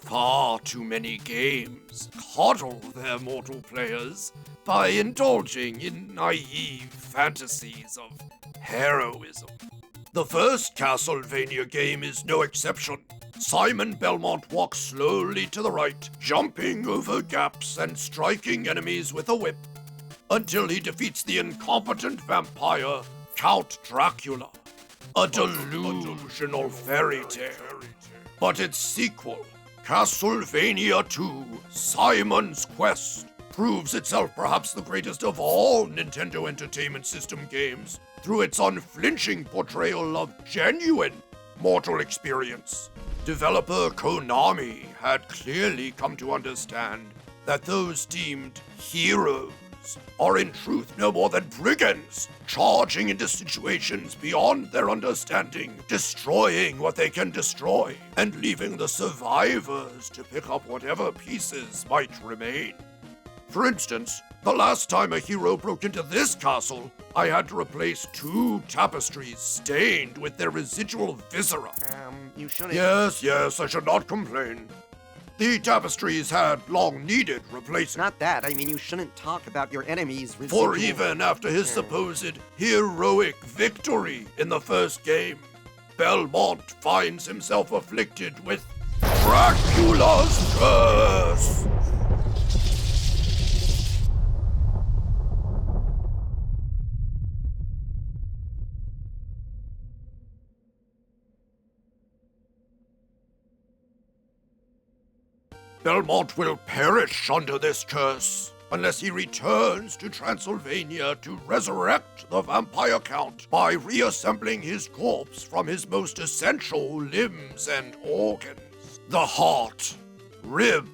Far too many games coddle their mortal players by indulging in naive fantasies of heroism. The first Castlevania game is no exception. Simon Belmont walks slowly to the right, jumping over gaps and striking enemies with a whip, until he defeats the incompetent vampire, Count Dracula. A delusional fairy tale. But its sequel, Castlevania II: Simon's Quest, proves itself perhaps the greatest of all Nintendo Entertainment System games through its unflinching portrayal of genuine mortal experience. Developer Konami had clearly come to understand that those deemed heroes are in truth no more than brigands, charging into situations beyond their understanding, destroying what they can destroy, and leaving the survivors to pick up whatever pieces might remain. For instance, the last time a hero broke into this castle, I had to replace 2 tapestries stained with their residual viscera. You shouldn't... Yes, I should not complain. The tapestries had long needed replacing. Not that. I mean, you shouldn't talk about your enemy's residual... For even after his supposed heroic victory in the first game, Belmont finds himself afflicted with Dracula's curse. Belmont will perish under this curse unless he returns to Transylvania to resurrect the vampire count by reassembling his corpse from his most essential limbs and organs. The heart, rib,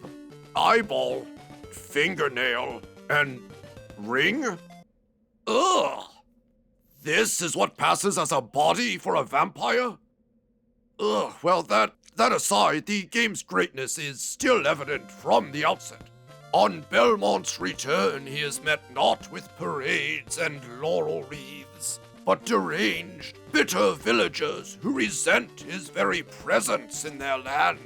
eyeball, fingernail, and ring? Ugh! This is what passes as a body for a vampire? Ugh, well that aside, the game's greatness is still evident from the outset. On Belmont's return, he is met not with parades and laurel wreaths, but deranged, bitter villagers who resent his very presence in their land.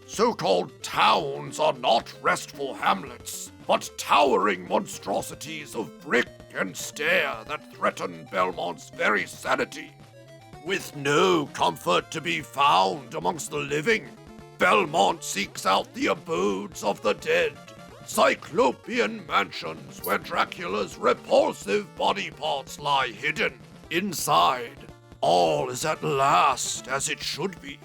So-called towns are not restful hamlets, but towering monstrosities of brick and stair that threaten Belmont's very sanity. With no comfort to be found amongst the living, Belmont seeks out the abodes of the dead, cyclopean mansions where Dracula's repulsive body parts lie hidden. Inside, all is at last as it should be.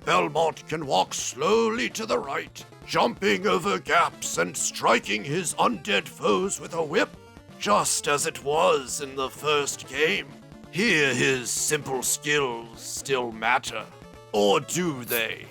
Belmont can walk slowly to the right, jumping over gaps and striking his undead foes with a whip, just as it was in the first game. Here his simple skills still matter. Or do they?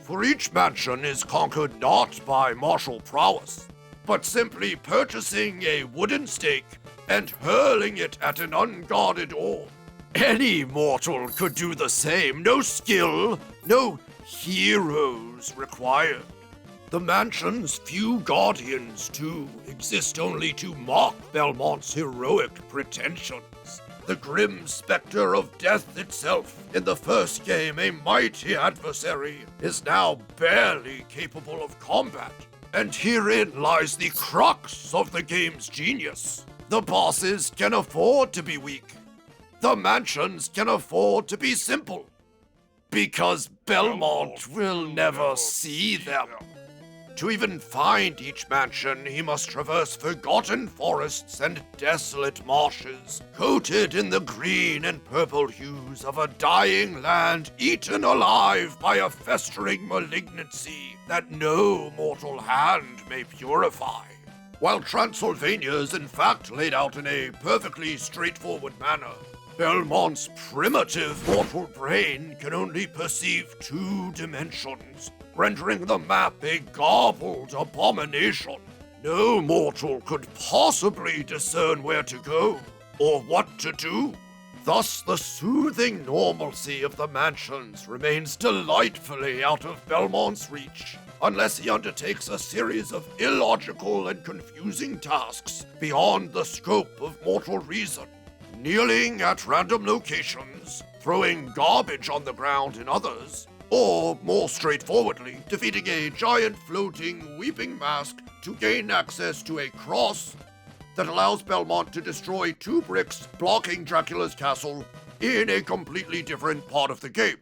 For each mansion is conquered not by martial prowess, but simply purchasing a wooden stake and hurling it at an unguarded orb. Any mortal could do the same. No skill, no heroes required. The mansion's few guardians, too, exist only to mock Belmont's heroic pretensions. The grim specter of death itself, in the first game a mighty adversary, is now barely capable of combat. And herein lies the crux of the game's genius. The bosses can afford to be weak. The mansions can afford to be simple. Because Belmont will never see them. To even find each mansion, he must traverse forgotten forests and desolate marshes, coated in the green and purple hues of a dying land eaten alive by a festering malignancy that no mortal hand may purify. While Transylvania is in fact laid out in a perfectly straightforward manner, Belmont's primitive mortal brain can only perceive 2 dimensions, rendering the map a garbled abomination. No mortal could possibly discern where to go, or what to do. Thus, the soothing normalcy of the mansions remains delightfully out of Belmont's reach, unless he undertakes a series of illogical and confusing tasks beyond the scope of mortal reason. Kneeling at random locations, throwing garbage on the ground in others, Or, more straightforwardly, defeating a giant floating weeping mask to gain access to a cross that allows Belmont to destroy 2 bricks blocking Dracula's castle in a completely different part of the game.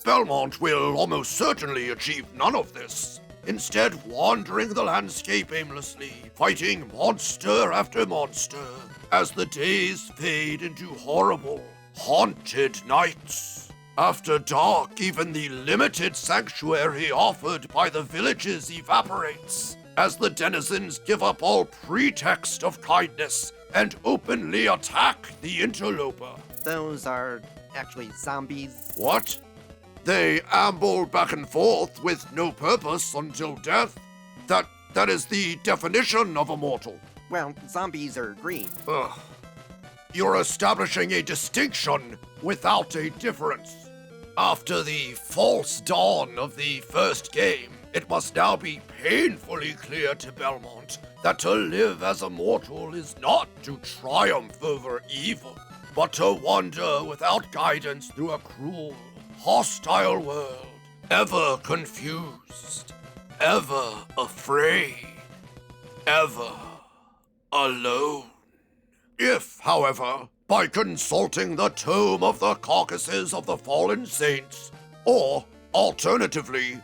Belmont will almost certainly achieve none of this, instead wandering the landscape aimlessly, fighting monster after monster, as the days fade into horrible, haunted nights. After dark, even the limited sanctuary offered by the villages evaporates, as the denizens give up all pretext of kindness and openly attack the interloper. Those are actually zombies. What? They amble back and forth with no purpose until death? That is the definition of a mortal. Well, zombies are green. Ugh. You're establishing a distinction without a difference. After the false dawn of the first game, it must now be painfully clear to Belmont that to live as a mortal is not to triumph over evil, but to wander without guidance through a cruel, hostile world, ever confused, ever afraid, ever alone. If, however, by consulting the tome of the Carcasses of the Fallen Saints, or, alternatively,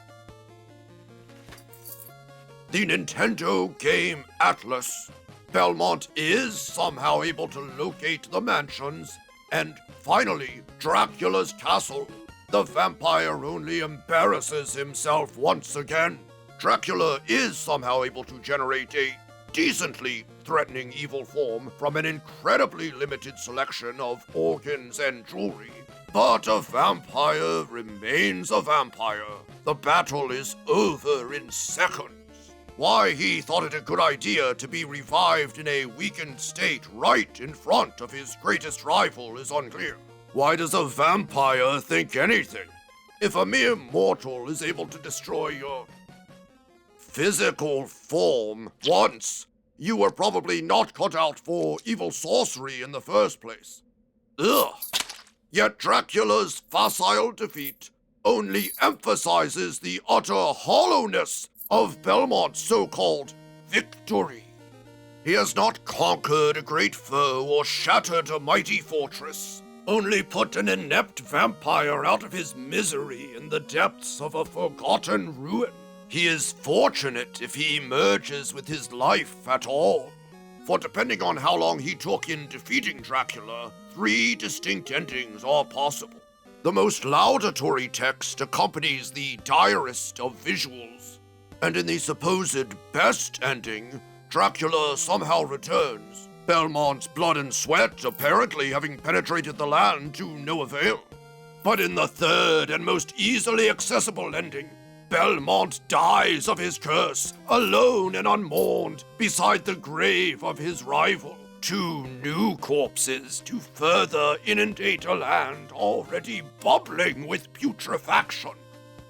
the Nintendo Game Atlas, Belmont is somehow able to locate the mansions, and finally, Dracula's castle, the vampire only embarrasses himself once again. Dracula is somehow able to generate a decently threatening evil form from an incredibly limited selection of organs and jewelry. But a vampire remains a vampire. The battle is over in seconds. Why he thought it a good idea to be revived in a weakened state right in front of his greatest rival is unclear. Why does a vampire think anything? If a mere mortal is able to destroy your physical form once, you were probably not cut out for evil sorcery in the first place. Ugh. Yet Dracula's facile defeat only emphasizes the utter hollowness of Belmont's so-called victory. He has not conquered a great foe or shattered a mighty fortress, only put an inept vampire out of his misery in the depths of a forgotten ruin. He is fortunate if he emerges with his life at all, for depending on how long he took in defeating Dracula, 3 distinct endings are possible. The most laudatory text accompanies the direst of visuals, and in the supposed best ending, Dracula somehow returns, Belmont's blood and sweat apparently having penetrated the land to no avail. But in the third and most easily accessible ending, Belmont dies of his curse, alone and unmourned, beside the grave of his rival. 2 new corpses to further inundate a land already bubbling with putrefaction.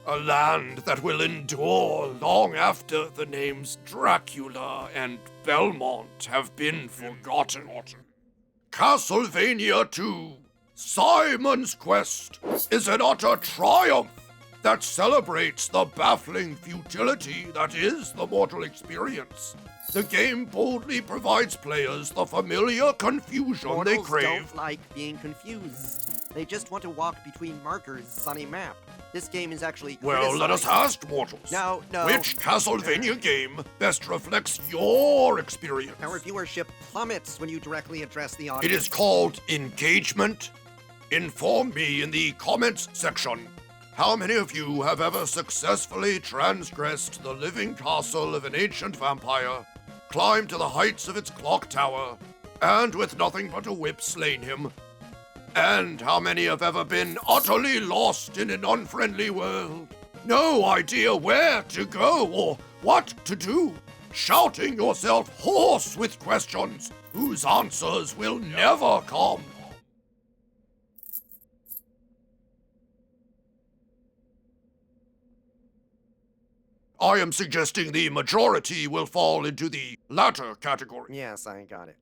A land that will endure long after the names Dracula and Belmont have been forgotten. Castlevania II, Simon's Quest, is an utter triumph that celebrates the baffling futility that is the mortal experience. The game boldly provides players the familiar confusion Mortals they crave. don't like being confused. They just want to walk between markers on a map. This game is actually Well, let us ask mortals. No. Which Castlevania game best reflects your experience? Our viewership plummets when you directly address the It audience. is called engagement. Inform me in the comments section. How many of you have ever successfully transgressed the living castle of an ancient vampire, climbed to the heights of its clock tower, and with nothing but a whip slain him? And how many have ever been utterly lost in an unfriendly world? No idea where to go or what to do, shouting yourself hoarse with questions whose answers will never come. I am suggesting the majority will fall into the latter category. Yes, I got it.